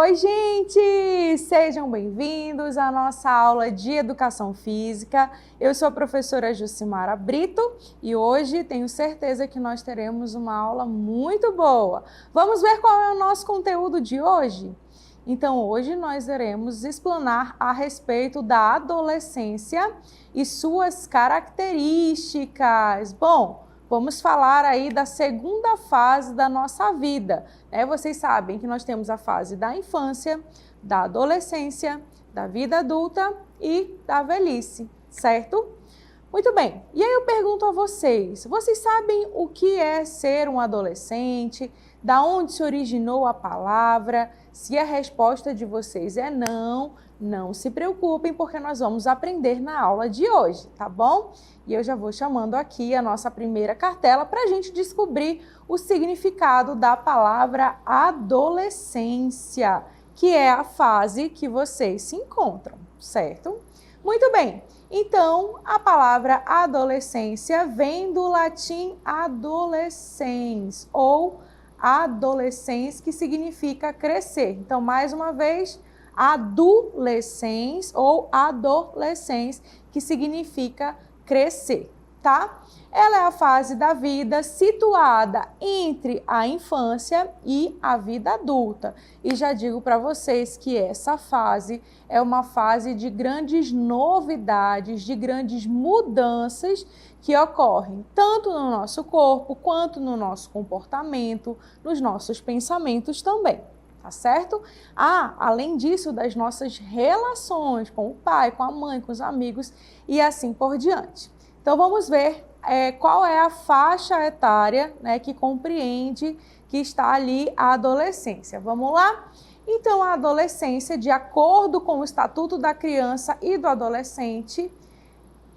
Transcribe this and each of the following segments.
Oi, gente! Sejam bem-vindos à nossa aula de Educação Física. Eu sou a professora Jucimara Brito e hoje tenho certeza que nós teremos uma aula muito boa. Vamos ver qual é o nosso conteúdo de hoje? Então, hoje nós iremos explanar a respeito da adolescência e suas características. Bom, vamos falar aí da segunda fase da nossa vida, né? Vocês sabem que nós temos a fase da infância, da adolescência, da vida adulta e da velhice, certo? Muito bem, e aí eu pergunto a vocês, vocês sabem o que é ser um adolescente? Da onde se originou a palavra? Se a resposta de vocês é não, não se preocupem, porque nós vamos aprender na aula de hoje, tá bom? E eu já vou chamando aqui a nossa primeira cartela para a gente descobrir o significado da palavra adolescência, que é a fase que vocês se encontram, certo? Muito bem, então a palavra adolescência vem do latim adolescens, ou adolescens, que significa crescer. Então, mais uma vez, adolescens ou adolescens, que significa crescer, tá? Ela é a fase da vida situada entre a infância e a vida adulta. E já digo para vocês que essa fase é uma fase de grandes novidades, de grandes mudanças que ocorrem tanto no nosso corpo quanto no nosso comportamento, nos nossos pensamentos também. Tá certo? Além disso, das nossas relações com o pai, com a mãe, com os amigos e assim por diante. Então, vamos ver qual é a faixa etária, né, que compreende, que está ali a adolescência. Vamos lá? Então, a adolescência, de acordo com o Estatuto da Criança e do Adolescente,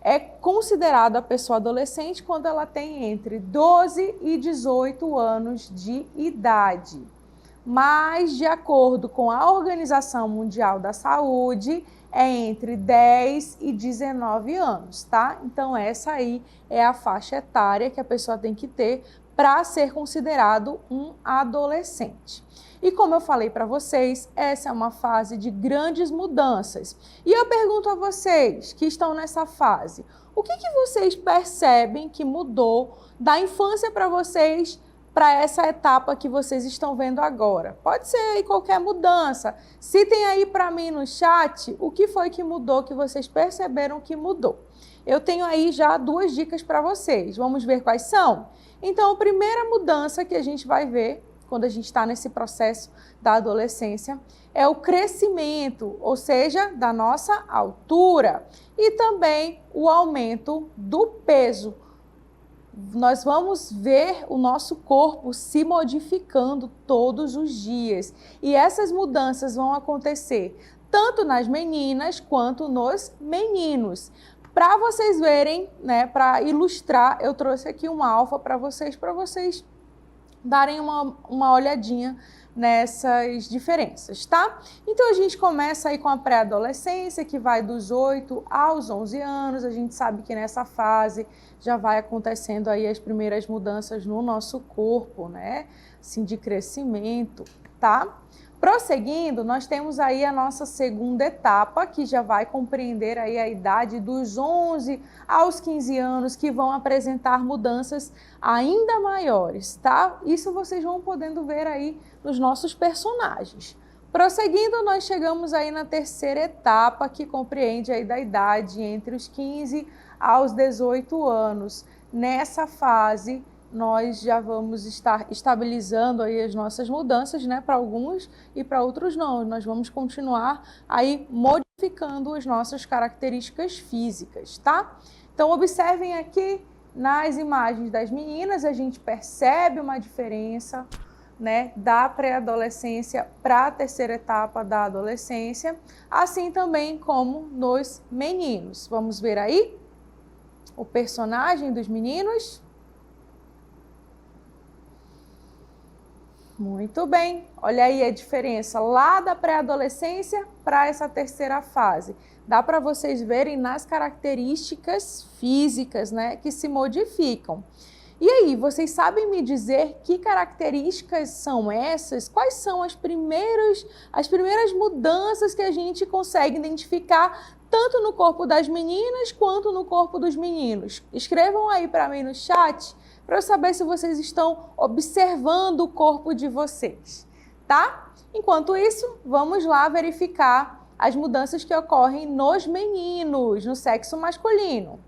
é considerada a pessoa adolescente quando ela tem entre 12 e 18 anos de idade. Mas, de acordo com a Organização Mundial da Saúde, é entre 10 e 19 anos, tá? Então, essa aí é a faixa etária que a pessoa tem que ter para ser considerado um adolescente. E como eu falei para vocês, essa é uma fase de grandes mudanças. E eu pergunto a vocês que estão nessa fase, o que vocês percebem que mudou da infância para vocês para essa etapa que vocês estão vendo agora? Pode ser aí qualquer mudança. Citem aí para mim no chat o que foi que mudou, que vocês perceberam que mudou. Eu tenho aí já duas dicas para vocês. Vamos ver quais são? Então, a primeira mudança que a gente vai ver quando a gente está nesse processo da adolescência é o crescimento, ou seja, da nossa altura, e também o aumento do peso. Nós vamos ver o nosso corpo se modificando todos os dias. E essas mudanças vão acontecer tanto nas meninas quanto nos meninos. Para vocês verem, né, para ilustrar, eu trouxe aqui um alfa para vocês darem uma olhadinha nessas diferenças, tá? Então, a gente começa aí com a pré-adolescência, que vai dos 8 aos 11 anos. A gente sabe que nessa fase já vai acontecendo aí as primeiras mudanças no nosso corpo, né? Assim, de crescimento, tá? Prosseguindo, nós temos aí a nossa segunda etapa, que já vai compreender aí a idade dos 11 aos 15 anos, que vão apresentar mudanças ainda maiores, tá? Isso vocês vão podendo ver aí nos nossos personagens. Prosseguindo, nós chegamos aí na terceira etapa, que compreende aí da idade entre os 15 aos 18 anos. Nessa fase, nós já vamos estar estabilizando aí as nossas mudanças, né, para alguns e para outros não. Nós vamos continuar aí modificando as nossas características físicas, tá? Então, observem aqui nas imagens das meninas, a gente percebe uma diferença, né, da pré-adolescência para a terceira etapa da adolescência, assim também como nos meninos. Vamos ver aí o personagem dos meninos? Muito bem, olha aí a diferença lá da pré-adolescência para essa terceira fase. Dá para vocês verem nas características físicas, né, que se modificam. E aí, vocês sabem me dizer que características são essas? Quais são as primeiras mudanças que a gente consegue identificar tanto no corpo das meninas quanto no corpo dos meninos? Escrevam aí para mim no chat para eu saber se vocês estão observando o corpo de vocês, tá? Enquanto isso, vamos lá verificar as mudanças que ocorrem nos meninos, no sexo masculino.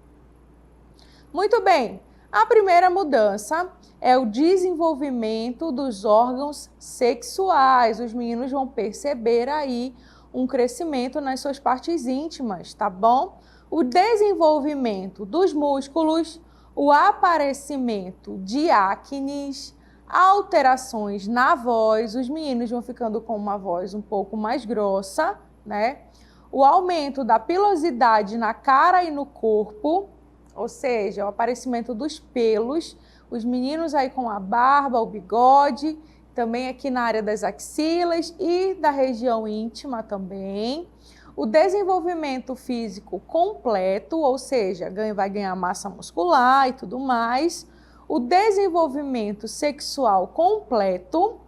Muito bem. A primeira mudança é o desenvolvimento dos órgãos sexuais. Os meninos vão perceber aí um crescimento nas suas partes íntimas, tá bom? O desenvolvimento dos músculos, o aparecimento de acnes, alterações na voz, os meninos vão ficando com uma voz um pouco mais grossa, né? O aumento da pilosidade na cara e no corpo, ou seja, o aparecimento dos pelos, os meninos aí com a barba, o bigode, também aqui na área das axilas e da região íntima também. O desenvolvimento físico completo, ou seja, vai ganhar massa muscular e tudo mais. O desenvolvimento sexual completo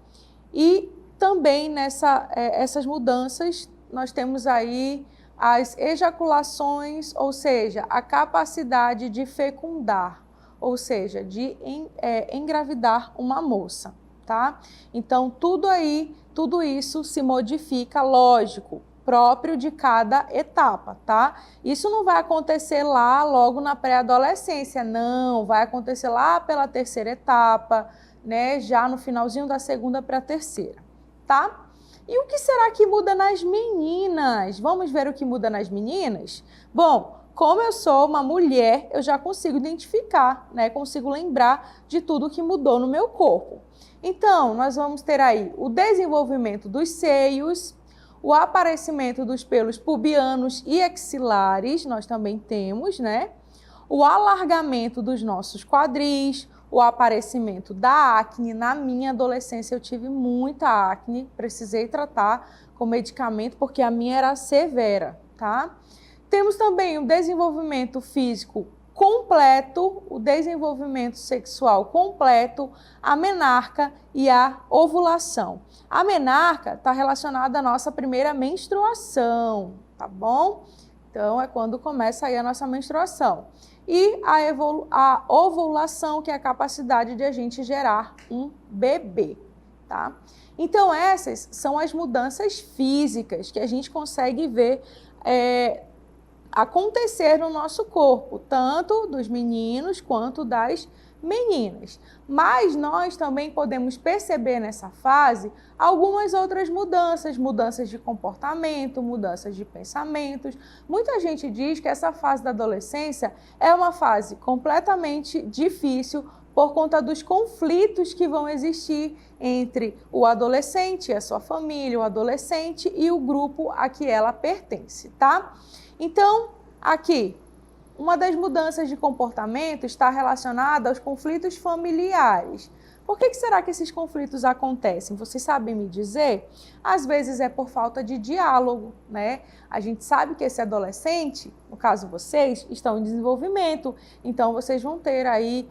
e também essas mudanças nós temos aí as ejaculações, ou seja, a capacidade de fecundar, ou seja, de engravidar uma moça, tá? Então, tudo isso se modifica, lógico, próprio de cada etapa, tá? Isso não vai acontecer lá logo na pré-adolescência, não, vai acontecer lá pela terceira etapa, né? Já no finalzinho da segunda para a terceira, tá? E o que será que muda nas meninas? Vamos ver o que muda nas meninas? Bom, como eu sou uma mulher, eu já consigo identificar, né? Consigo lembrar de tudo que mudou no meu corpo. Então, nós vamos ter aí o desenvolvimento dos seios, o aparecimento dos pelos pubianos e axilares, nós também temos, né? O alargamento dos nossos quadris, o aparecimento da acne. Na minha adolescência eu tive muita acne, precisei tratar com medicamento porque a minha era severa, tá? Temos também o desenvolvimento físico completo, o desenvolvimento sexual completo, a menarca e a ovulação. A menarca está relacionada à nossa primeira menstruação, tá bom? Então é quando começa aí a nossa menstruação. E a ovulação, que é a capacidade de a gente gerar um bebê, tá? Então essas são as mudanças físicas que a gente consegue ver acontecer no nosso corpo, tanto dos meninos quanto das meninas. Mas nós também podemos perceber nessa fase algumas outras mudanças de comportamento, mudanças de pensamentos. Muita gente diz que essa fase da adolescência é uma fase completamente difícil por conta dos conflitos que vão existir entre o adolescente e a sua família, o adolescente e o grupo a que ela pertence, tá? Então, aqui, uma das mudanças de comportamento está relacionada aos conflitos familiares. Por que será que esses conflitos acontecem? Vocês sabem me dizer? Às vezes é por falta de diálogo, né? A gente sabe que esse adolescente, no caso vocês, estão em desenvolvimento, então vocês vão ter aí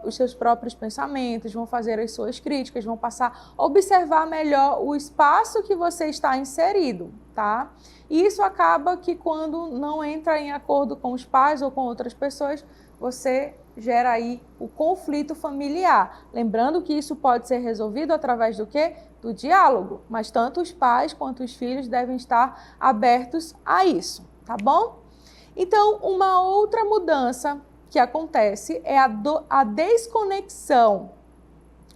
os seus próprios pensamentos, vão fazer as suas críticas, vão passar a observar melhor o espaço que você está inserido, tá? E isso acaba que quando não entra em acordo com os pais ou com outras pessoas, você gera aí o conflito familiar. Lembrando que isso pode ser resolvido através do quê? Do diálogo, mas tanto os pais quanto os filhos devem estar abertos a isso, tá bom? Então, uma outra mudança que acontece é a desconexão.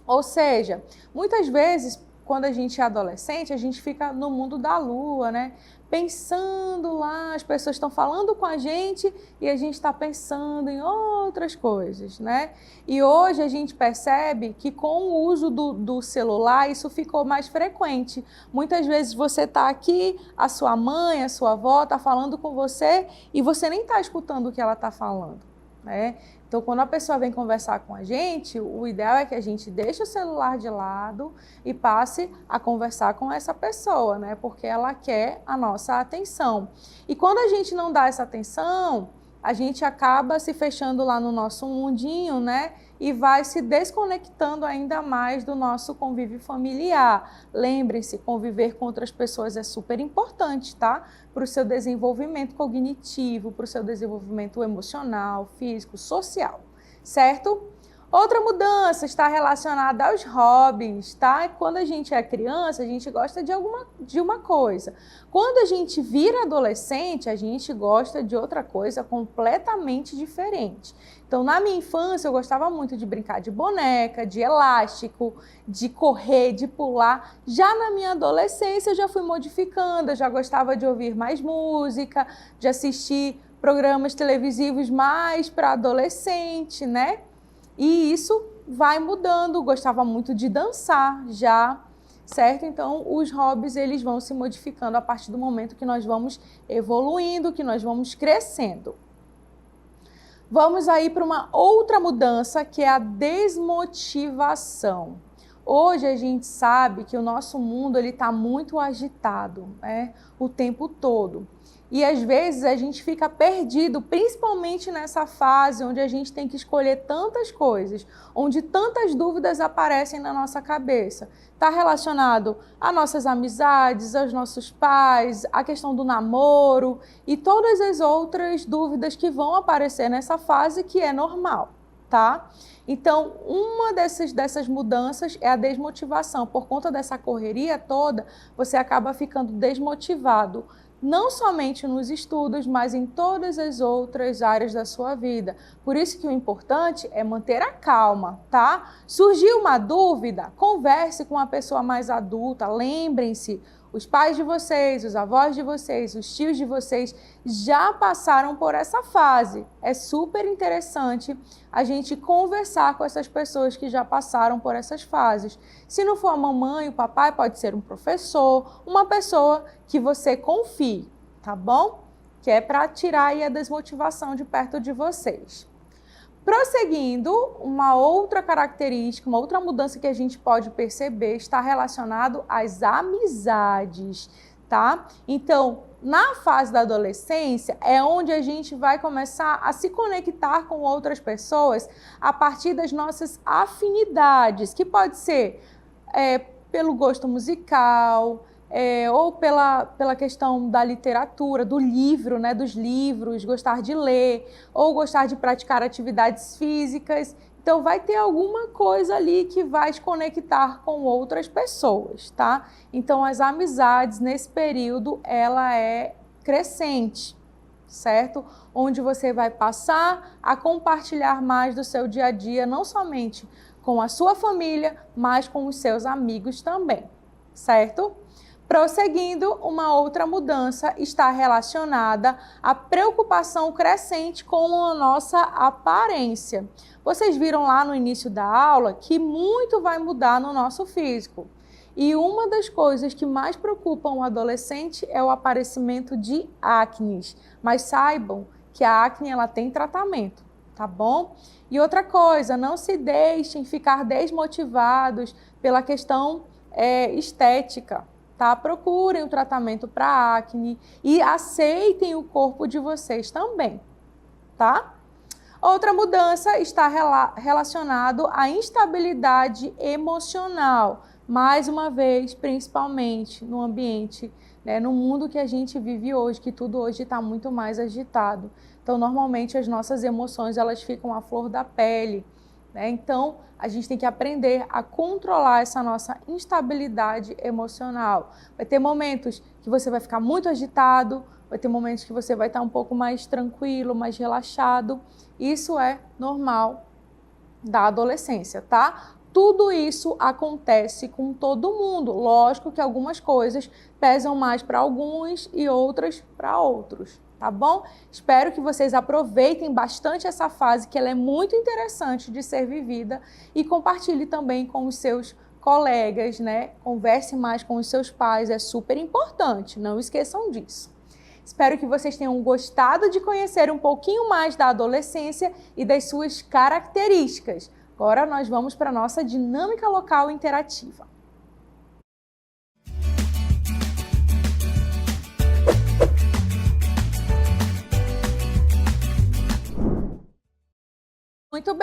Ou seja, muitas vezes, quando a gente é adolescente, a gente fica no mundo da lua, né? Pensando lá, as pessoas estão falando com a gente e a gente está pensando em outras coisas, né? E hoje a gente percebe que com o uso do celular isso ficou mais frequente. Muitas vezes você está aqui, a sua mãe, a sua avó está falando com você e você nem está escutando o que ela está falando, né? Então, quando a pessoa vem conversar com a gente, o ideal é que a gente deixe o celular de lado e passe a conversar com essa pessoa, né? Porque ela quer a nossa atenção. E quando a gente não dá essa atenção, a gente acaba se fechando lá no nosso mundinho, né? E vai se desconectando ainda mais do nosso convívio familiar. Lembrem-se, conviver com outras pessoas é super importante, tá? Para o seu desenvolvimento cognitivo, para o seu desenvolvimento emocional, físico, social, certo? Outra mudança está relacionada aos hobbies, tá? Quando a gente é criança, a gente gosta de uma coisa. Quando a gente vira adolescente, a gente gosta de outra coisa completamente diferente. Então, na minha infância, eu gostava muito de brincar de boneca, de elástico, de correr, de pular. Já na minha adolescência, eu já fui modificando, eu já gostava de ouvir mais música, de assistir programas televisivos mais para adolescente, né? E isso vai mudando, gostava muito de dançar já, certo? Então, os hobbies, eles vão se modificando a partir do momento que nós vamos evoluindo, que nós vamos crescendo. Vamos aí para uma outra mudança, que é a desmotivação. Hoje a gente sabe que o nosso mundo está muito agitado, né? O tempo todo. E às vezes a gente fica perdido, principalmente nessa fase onde a gente tem que escolher tantas coisas, onde tantas dúvidas aparecem na nossa cabeça. Está relacionado a nossas amizades, aos nossos pais, a questão do namoro e todas as outras dúvidas que vão aparecer nessa fase, que é normal, tá? Então, uma dessas mudanças é a desmotivação. Por conta dessa correria toda, você acaba ficando desmotivado, não somente nos estudos, mas em todas as outras áreas da sua vida. Por isso que o importante é manter a calma, tá? Surgiu uma dúvida? Converse com uma pessoa mais adulta. Lembrem-se, os pais de vocês, os avós de vocês, os tios de vocês já passaram por essa fase. É super interessante a gente conversar com essas pessoas que já passaram por essas fases. Se não for a mamãe, o papai, pode ser um professor, uma pessoa que você confie, tá bom? Que é para tirar aí a desmotivação de perto de vocês. Prosseguindo, uma outra característica, uma outra mudança que a gente pode perceber está relacionado às amizades, tá? Então, na fase da adolescência é onde a gente vai começar a se conectar com outras pessoas a partir das nossas afinidades, que pode ser pelo gosto musical, ou pela questão da literatura, do livro, né, dos livros, gostar de ler, ou gostar de praticar atividades físicas. Então, vai ter alguma coisa ali que vai te conectar com outras pessoas, tá? Então, as amizades, nesse período, ela é crescente, certo? Onde você vai passar a compartilhar mais do seu dia a dia, não somente com a sua família, mas com os seus amigos também, certo? Prosseguindo, uma outra mudança está relacionada à preocupação crescente com a nossa aparência. Vocês viram lá no início da aula que muito vai mudar no nosso físico. E uma das coisas que mais preocupam o adolescente é o aparecimento de acne. Mas saibam que a acne ela tem tratamento, tá bom? E outra coisa, não se deixem ficar desmotivados pela questão estética. Tá? Procurem o tratamento para acne e aceitem o corpo de vocês também, tá? Outra mudança está relacionado à instabilidade emocional. Mais uma vez, principalmente no ambiente, né, no mundo que a gente vive hoje, que tudo hoje está muito mais agitado. Então, normalmente, as nossas emoções elas ficam à flor da pele. Então, a gente tem que aprender a controlar essa nossa instabilidade emocional. Vai ter momentos que você vai ficar muito agitado, vai ter momentos que você vai estar um pouco mais tranquilo, mais relaxado. Isso é normal da adolescência, tá? Tudo isso acontece com todo mundo. Lógico que algumas coisas pesam mais para alguns e outras para outros. Tá bom? Espero que vocês aproveitem bastante essa fase, que ela é muito interessante de ser vivida, e compartilhe também com os seus colegas, né? Converse mais com os seus pais, é super importante, não esqueçam disso. Espero que vocês tenham gostado de conhecer um pouquinho mais da adolescência e das suas características. Agora nós vamos para a nossa dinâmica local interativa.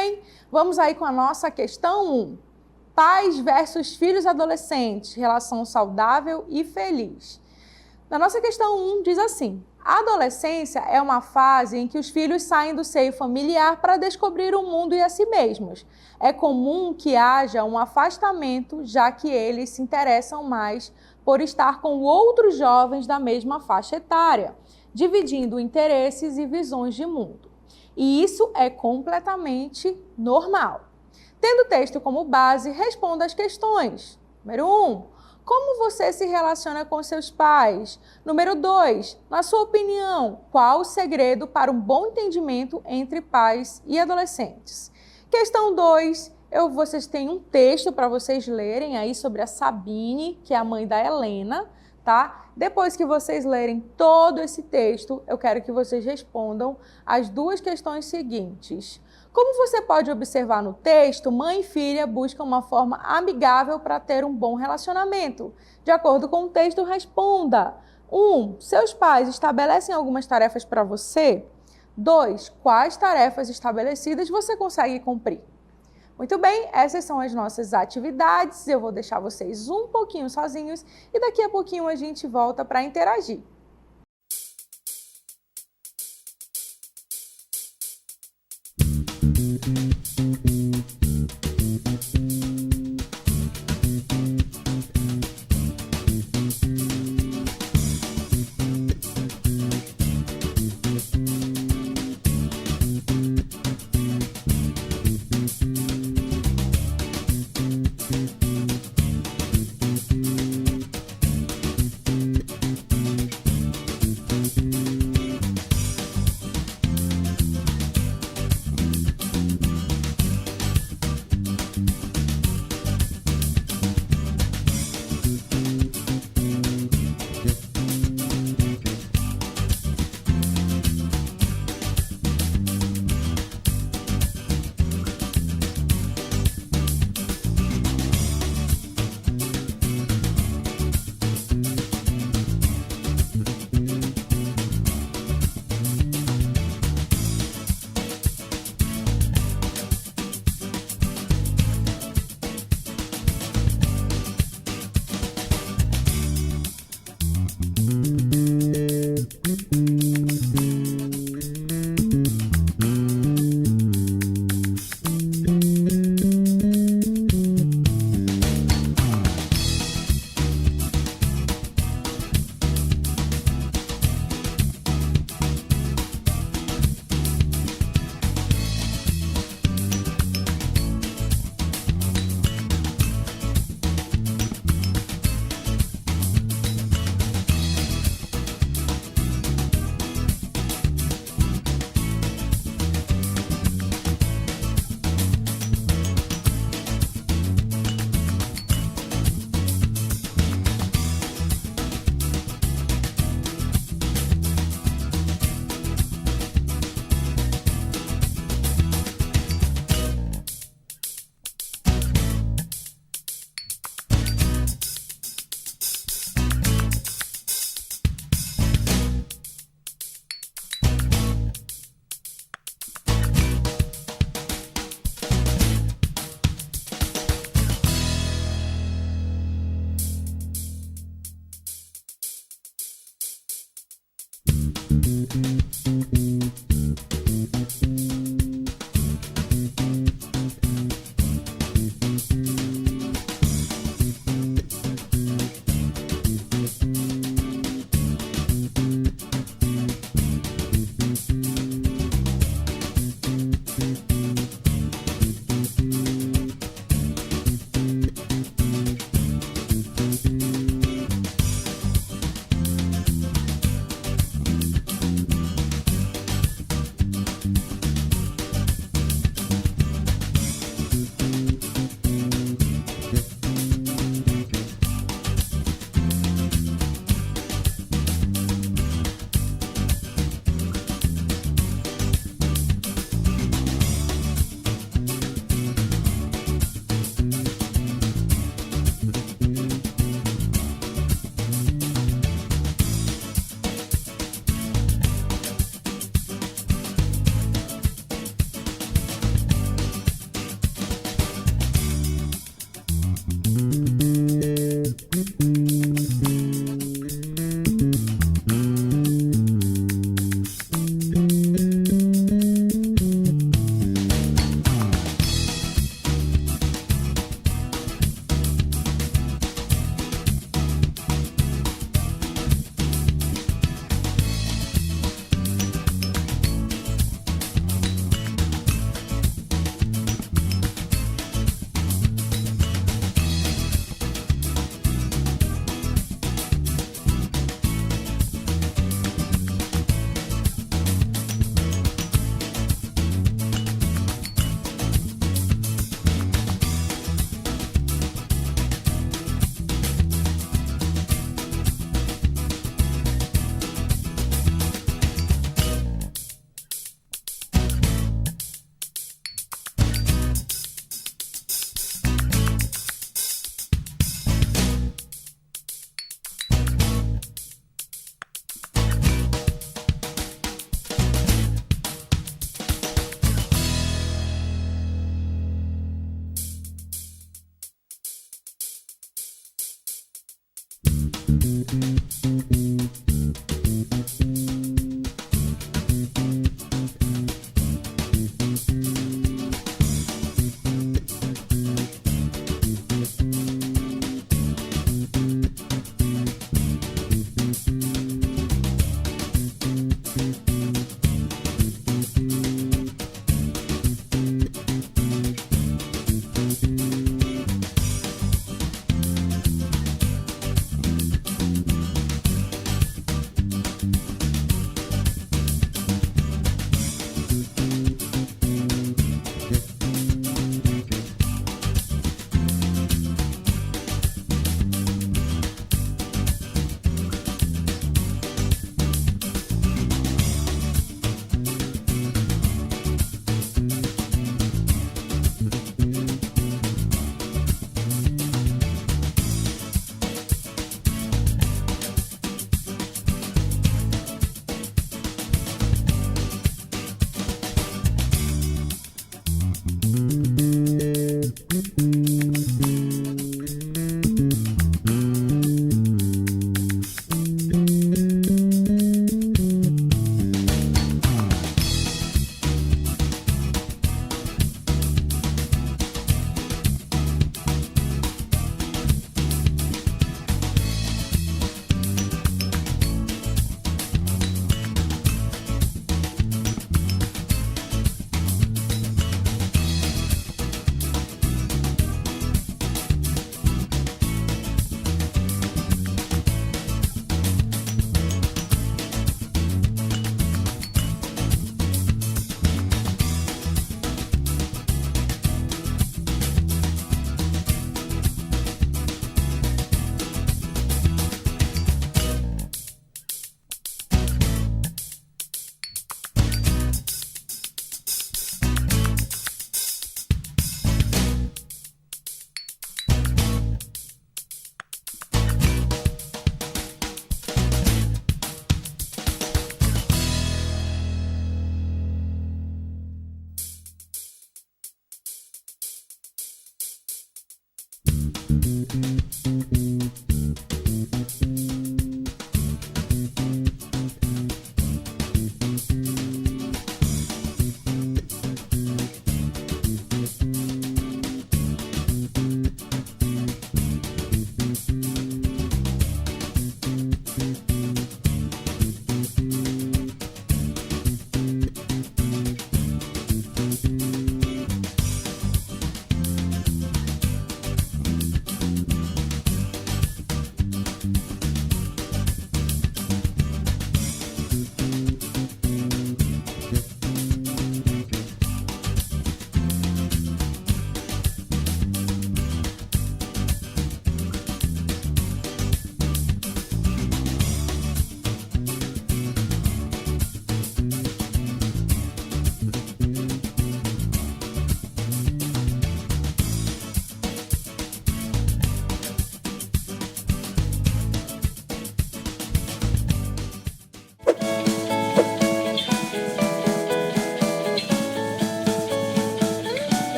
bem? Vamos aí com a nossa questão 1. Pais versus filhos adolescentes, relação saudável e feliz. Na nossa questão 1 diz assim: a adolescência é uma fase em que os filhos saem do seio familiar para descobrir o mundo e a si mesmos. É comum que haja um afastamento, já que eles se interessam mais por estar com outros jovens da mesma faixa etária, dividindo interesses e visões de mundo. E isso é completamente normal. Tendo o texto como base, responda as questões. Número 1. Como você se relaciona com seus pais? Número 2. Na sua opinião, qual o segredo para um bom entendimento entre pais e adolescentes? Questão 2. Vocês têm um texto para vocês lerem aí sobre a Sabine, que é a mãe da Helena, tá? Depois que vocês lerem todo esse texto, eu quero que vocês respondam as duas questões seguintes. Como você pode observar no texto, mãe e filha buscam uma forma amigável para ter um bom relacionamento. De acordo com o texto, responda. 1. Seus pais estabelecem algumas tarefas para você? 2. Quais tarefas estabelecidas você consegue cumprir? Muito bem, essas são as nossas atividades. Eu vou deixar vocês um pouquinho sozinhos e daqui a pouquinho a gente volta para interagir.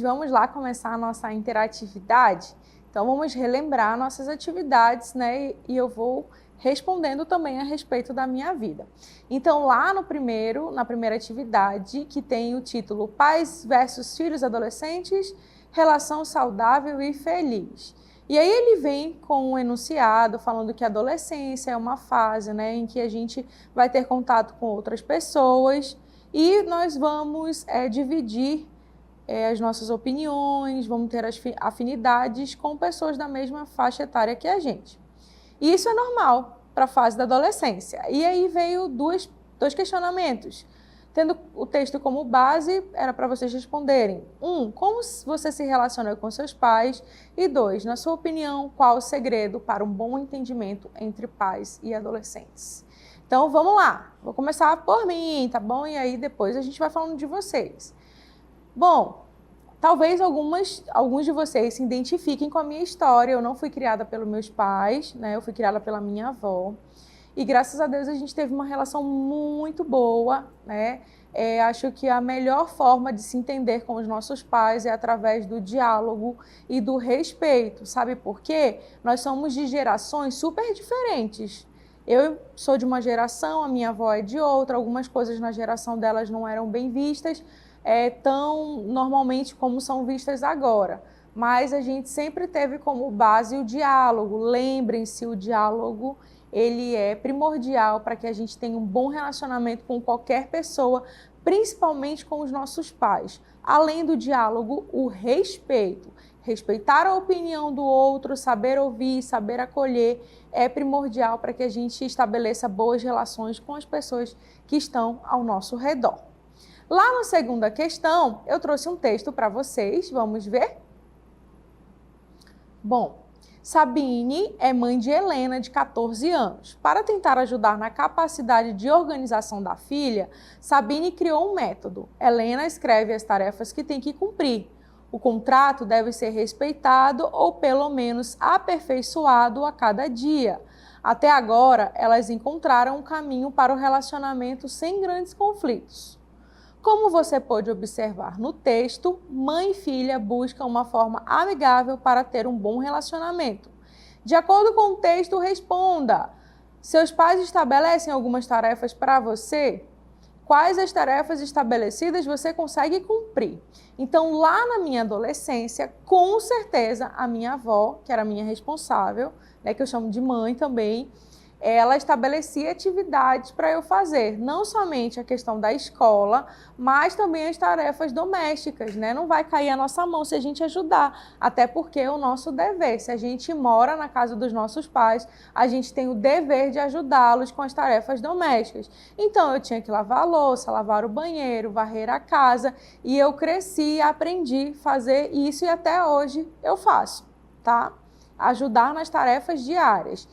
vamos lá começar a nossa interatividade? Então, vamos relembrar nossas atividades, né? E eu vou respondendo também a respeito da minha vida. Então, lá na primeira atividade, que tem o título Pais versus Filhos Adolescentes, Relação Saudável e Feliz. E aí ele vem com um enunciado falando que a adolescência é uma fase, né, em que a gente vai ter contato com outras pessoas e nós vamos dividir as nossas opiniões, vamos ter as afinidades com pessoas da mesma faixa etária que a gente. E isso é normal para a fase da adolescência. E aí veio dois questionamentos. Tendo o texto como base, era para vocês responderem. 1. Como você se relaciona com seus pais? E 2. Na sua opinião, qual o segredo para um bom entendimento entre pais e adolescentes? Então, vamos lá. Vou começar por mim, tá bom? E aí depois a gente vai falando de vocês. Bom, talvez alguns de vocês se identifiquem com a minha história. Eu não fui criada pelos meus pais, né? Eu fui criada pela minha avó. E graças a Deus a gente teve uma relação muito boa, né? Acho que a melhor forma de se entender com os nossos pais é através do diálogo e do respeito. Sabe por quê? Nós somos de gerações super diferentes. Eu sou de uma geração, a minha avó é de outra, algumas coisas na geração delas não eram bem vistas, tão normalmente como são vistas agora. Mas a gente sempre teve como base o diálogo. Lembrem-se, o diálogo ele é primordial para que a gente tenha um bom relacionamento com qualquer pessoa, principalmente com os nossos pais. Além do diálogo, o respeito. Respeitar a opinião do outro, saber ouvir, saber acolher é primordial para que a gente estabeleça boas relações com as pessoas que estão ao nosso redor. Lá na segunda questão, eu trouxe um texto para vocês, vamos ver? Bom, Sabine é mãe de Helena, de 14 anos. Para tentar ajudar na capacidade de organização da filha, Sabine criou um método. Helena escreve as tarefas que tem que cumprir. O contrato deve ser respeitado ou, pelo menos, aperfeiçoado a cada dia. Até agora, elas encontraram um caminho para o relacionamento sem grandes conflitos. Como você pode observar no texto, mãe e filha buscam uma forma amigável para ter um bom relacionamento. De acordo com o texto, responda: seus pais estabelecem algumas tarefas para você? Quais as tarefas estabelecidas você consegue cumprir? Então, lá na minha adolescência, com certeza, a minha avó, que era a minha responsável, né, que eu chamo de mãe também, ela estabelecia atividades para eu fazer, não somente a questão da escola, mas também as tarefas domésticas, né? Não vai cair a nossa mão se a gente ajudar, até porque é o nosso dever. Se a gente mora na casa dos nossos pais, a gente tem o dever de ajudá-los com as tarefas domésticas. Então, eu tinha que lavar a louça, lavar o banheiro, varrer a casa, e eu cresci e aprendi a fazer isso e até hoje eu faço, tá? Ajudar nas tarefas diárias.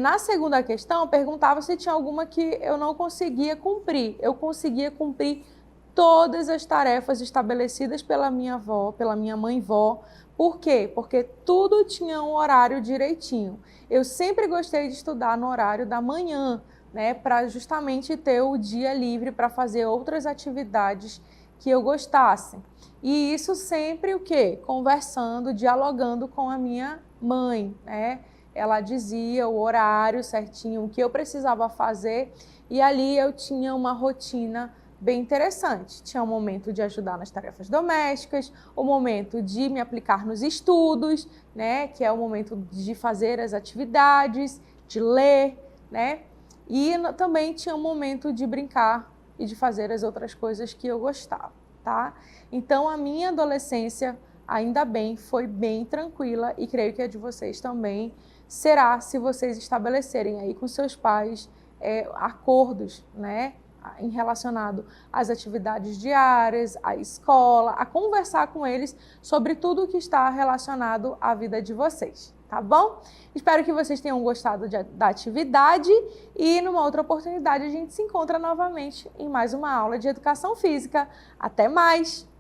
Na segunda questão, perguntava se tinha alguma que eu não conseguia cumprir. Eu conseguia cumprir todas as tarefas estabelecidas pela minha avó, pela minha mãe-vó. Por quê? Porque tudo tinha um horário direitinho. Eu sempre gostei de estudar no horário da manhã, né, para justamente ter o dia livre para fazer outras atividades que eu gostasse. E isso sempre o quê? Conversando, dialogando com a minha mãe, né? Ela dizia o horário certinho, o que eu precisava fazer, e ali eu tinha uma rotina bem interessante. Tinha um momento de ajudar nas tarefas domésticas, o momento de me aplicar nos estudos, né, que é o momento de fazer as atividades, de ler, né, e também tinha um momento de brincar e de fazer as outras coisas que eu gostava, tá? Então, a minha adolescência, ainda bem, foi bem tranquila, e creio que a de vocês também será, se vocês estabelecerem aí com seus pais acordos, né, em relacionado às atividades diárias, à escola, a conversar com eles sobre tudo o que está relacionado à vida de vocês, tá bom? Espero que vocês tenham gostado da atividade e numa outra oportunidade a gente se encontra novamente em mais uma aula de Educação Física. Até mais!